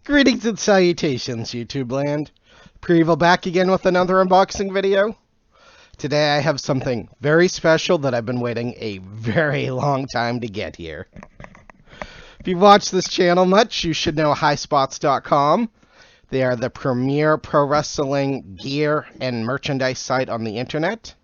Greetings and salutations, YouTube land. Preevil back again with another unboxing video. Today I have something very special that I've been waiting a very long time to get here. If you've watched this channel much, you should know Highspots.com. They are the premier pro wrestling gear and merchandise site on the internet.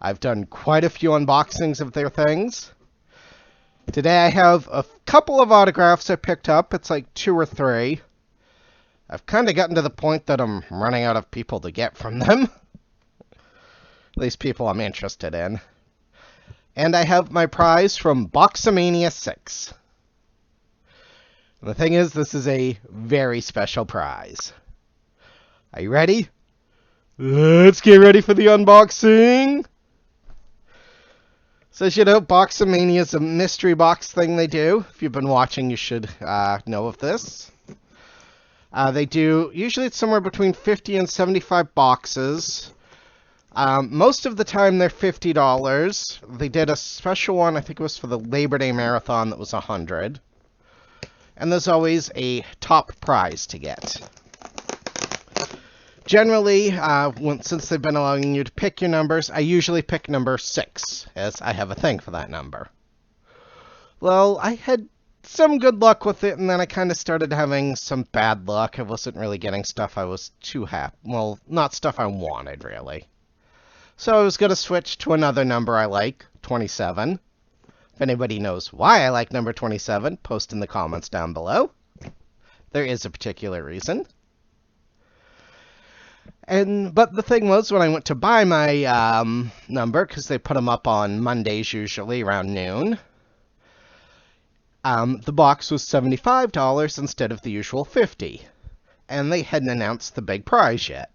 I've done quite a few unboxings of their things. Today I have a couple of autographs I picked up. It's like 2 or 3. I've kind of gotten to the point that I'm running out of people to get from them. At least people I'm interested in. And I have my prize from Boxamania 6. And the thing is, this is a very special prize. Are you ready? Let's get ready for the unboxing! So as you know, Boxamania is a mystery box thing they do. If you've been watching, you should know of this. They do, usually it's somewhere between 50 and 75 boxes. Most of the time they're $50. They did a special one, I think it was for the Labor Day Marathon, that was $100. And there's always a top prize to get. Generally, since they've been allowing you to pick your numbers, I usually pick number 6, as I have a thing for that number. Well, I had some good luck with it, and then I kind of started having some bad luck. I wasn't really getting stuff I was too happy. Well, not stuff I wanted, really. So I was going to switch to another number I like, 27. If anybody knows why I like number 27, post in the comments down below. There is a particular reason. But the thing was, when I went to buy my number, because they put them up on Mondays usually around noon, the box was $75 instead of the usual $50, and they hadn't announced the big prize yet.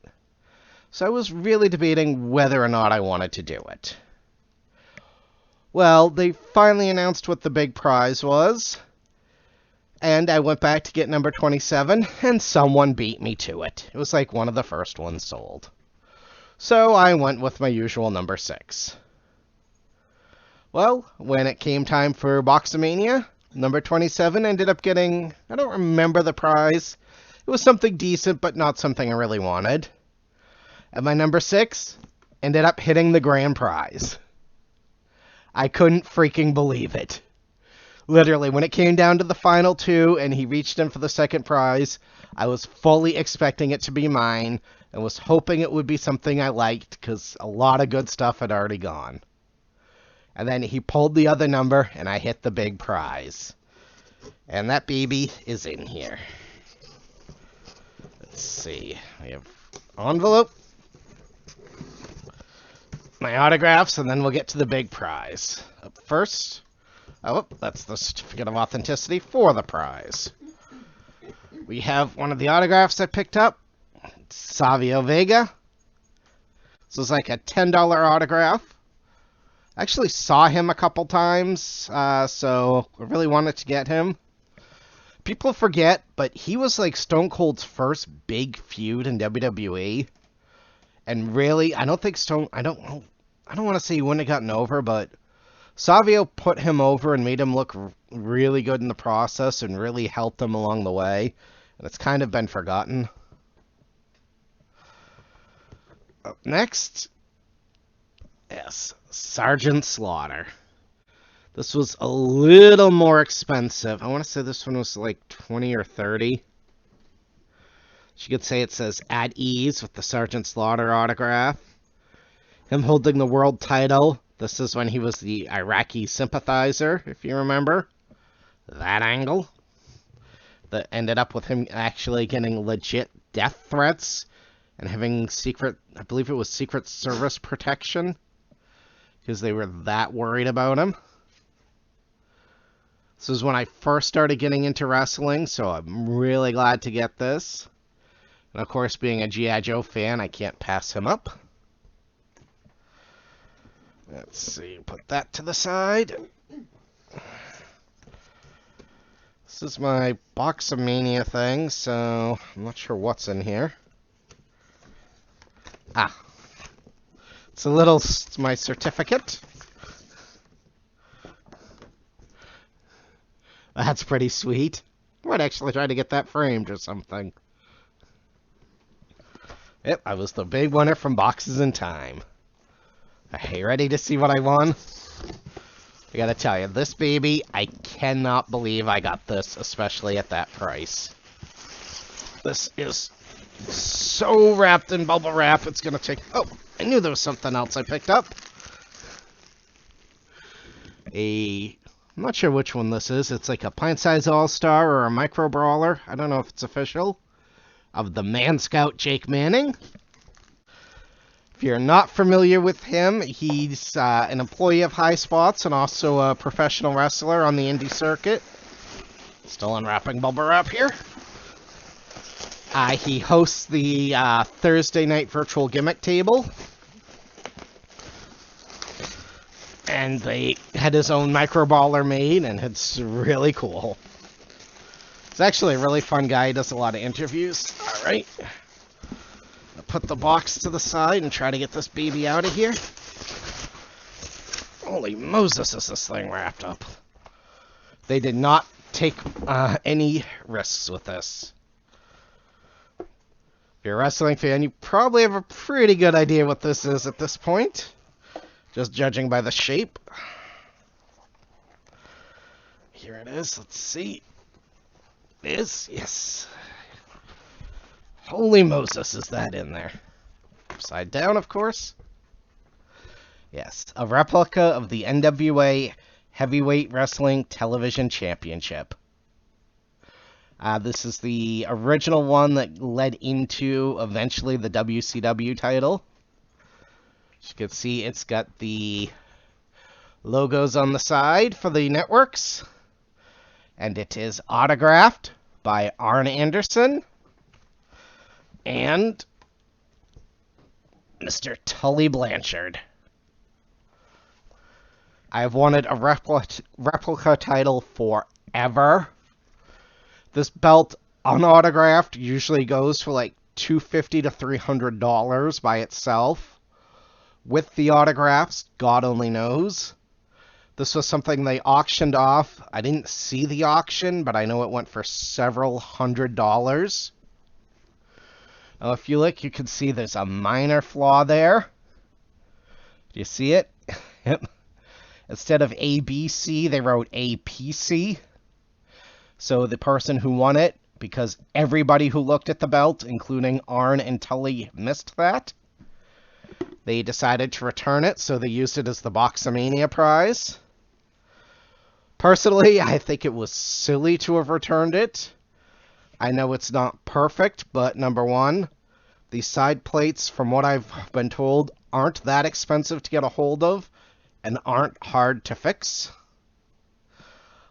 So I was really debating whether or not I wanted to do it. Well, they finally announced what the big prize was, and I went back to get number 27, and someone beat me to it. It was like one of the first ones sold. So I went with my usual number 6. Well, when it came time for Boxamania, number 27 ended up getting, I don't remember the prize. It was something decent, but not something I really wanted. And my number 6 ended up hitting the grand prize. I couldn't freaking believe it. Literally, when it came down to the final 2 and he reached in for the second prize, I was fully expecting it to be mine and was hoping it would be something I liked because a lot of good stuff had already gone. And then he pulled the other number and I hit the big prize. And that baby is in here. Let's see. I have envelope, my autographs, and then we'll get to the big prize. Up first, oh, that's the certificate of authenticity for the prize. We have one of the autographs I picked up. Savio Vega. This was like a $10 autograph. I actually saw him a couple times, so I really wanted to get him. People forget, but he was like Stone Cold's first big feud in WWE. And really, I don't want to say he wouldn't have gotten over, but Savio put him over and made him look really good in the process and really helped him along the way. And it's kind of been forgotten. Up next, yes, Sergeant Slaughter. This was a little more expensive. I want to say this one was like 20 or 30. You could say it says "At Ease" with the Sergeant Slaughter autograph. Him holding the world title. This is when he was the Iraqi sympathizer, if you remember. That angle. That ended up with him actually getting legit death threats and having secret, I believe it was Secret Service protection, because they were that worried about him. This is when I first started getting into wrestling, so I'm really glad to get this. And of course, being a G.I. Joe fan, I can't pass him up. Let's see, put that to the side. This is my Boxamania thing, so I'm not sure what's in here. Ah. It's my certificate. That's pretty sweet. might actually try to get that framed or something. Yep, I was the big winner from Boxes in Time. Are you ready to see what I won? I gotta tell you, this baby, I cannot believe I got this, especially at that price. This is so wrapped in bubble wrap, it's gonna take... Oh, I knew there was something else I picked up. I'm not sure which one this is. It's like a pint-size all-star or a micro brawler. I don't know if it's official. Of the Man Scout Jake Manning. If you're not familiar with him, he's an employee of Highspots and also a professional wrestler on the indie circuit. Still unwrapping bubble wrap here. He hosts the Thursday night virtual gimmick table. And they had his own micro baller made, and it's really cool. He's actually a really fun guy. He does a lot of interviews. All right. I'll put the box to the side and try to get this baby out of here. Holy Moses, is this thing wrapped up. They did not take any risks with this. If you're a wrestling fan, you probably have a pretty good idea what this is at this point. Just judging by the shape. Here it is. Let's see. It is? Yes. Holy Moses, is that in there? Upside down, of course. Yes. A replica of the NWA Heavyweight Wrestling Television Championship. This is the original one that led into, eventually, the WCW title. As you can see, it's got the logos on the side for the networks. And it is autographed by Arn Anderson and Mr. Tully Blanchard. I've wanted a replica title forever. This belt, unautographed, usually goes for like $250 to $300 by itself. With the autographs, God only knows. This was something they auctioned off. I didn't see the auction, but I know it went for several $100s. Now, if you look, you can see there's a minor flaw there. Do you see it? Instead of ABC, they wrote APC. So the person who won it, because everybody who looked at the belt, including Arn and Tully, missed that, they decided to return it, so they used it as the Boxamania prize. Personally, I think it was silly to have returned it. I know it's not perfect, but number one, the side plates, from what I've been told, aren't that expensive to get a hold of and aren't hard to fix.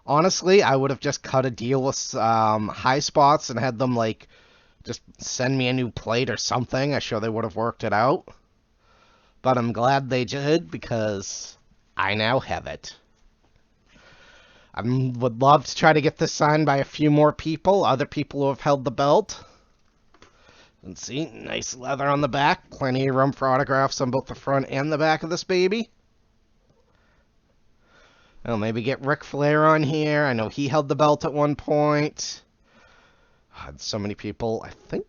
Honestly, I would have just cut a deal with Highspots and had them, like, just send me a new plate or something. I'm sure they would have worked it out. But I'm glad they did, because I now have it. I would love to try to get this signed by a few more people, other people who have held the belt. And see, nice leather on the back, plenty of room for autographs on both the front and the back of this baby. I'll maybe get Ric Flair on here. I know he held the belt at one point. Had so many people. I think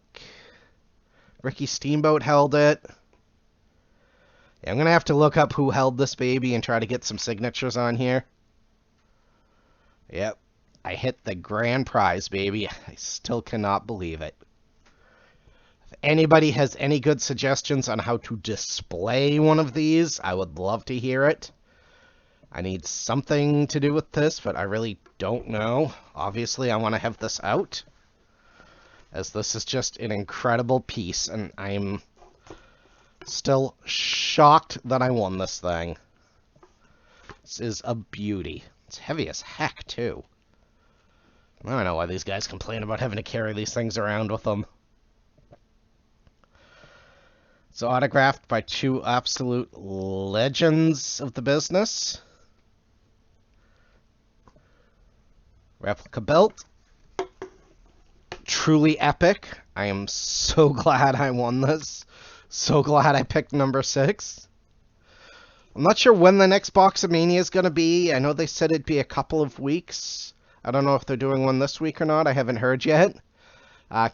Ricky Steamboat held it. Yeah, I'm going to have to look up who held this baby and try to get some signatures on here. Yep, I hit the grand prize, baby. I still cannot believe it. If anybody has any good suggestions on how to display one of these, I would love to hear it. I need something to do with this, but I really don't know. Obviously, I want to have this out, as this is just an incredible piece, and I'm still shocked that I won this thing. This is a beauty. It's heavy as heck, too. I don't know why these guys complain about having to carry these things around with them. It's autographed by two absolute legends of the business. Replica belt. Truly epic. I am so glad I won this. So glad I picked number 6. I'm not sure when the next Boxamania is going to be. I know they said it'd be a couple of weeks. I don't know if they're doing one this week or not. I haven't heard yet.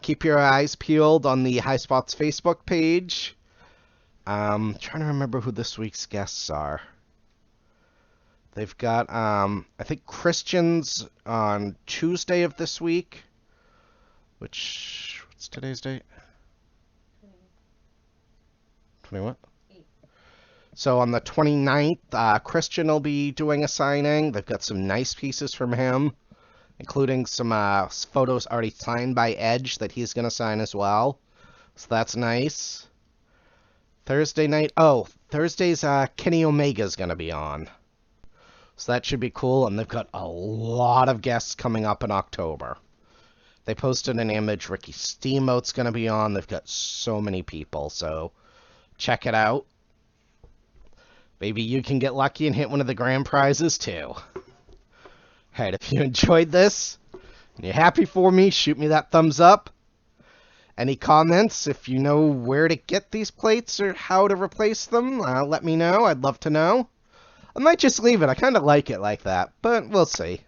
Keep your eyes peeled on the Highspots Facebook page. Trying to remember who this week's guests are. They've got, I think, Christians on Tuesday of this week. What's today's date? 20 what? So on the 29th, Christian will be doing a signing. They've got some nice pieces from him, including some photos already signed by Edge that he's going to sign as well. So that's nice. Thursday night, Thursday's Kenny Omega's going to be on. So that should be cool, and they've got a lot of guests coming up in October. They posted an image. Ricky Steamboat's going to be on. They've got so many people, so check it out. Maybe you can get lucky and hit one of the grand prizes, too. Alright, if you enjoyed this, and you're happy for me, shoot me that thumbs up. Any comments, if you know where to get these plates or how to replace them, let me know. I'd love to know. I might just leave it. I kind of like it like that, but we'll see.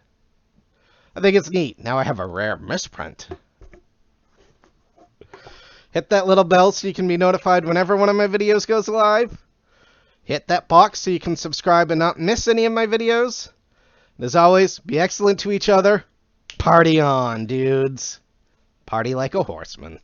I think it's neat. Now I have a rare misprint. Hit that little bell so you can be notified whenever one of my videos goes live. Hit that box so you can subscribe and not miss any of my videos. And as always, be excellent to each other. Party on, dudes. Party like a horseman.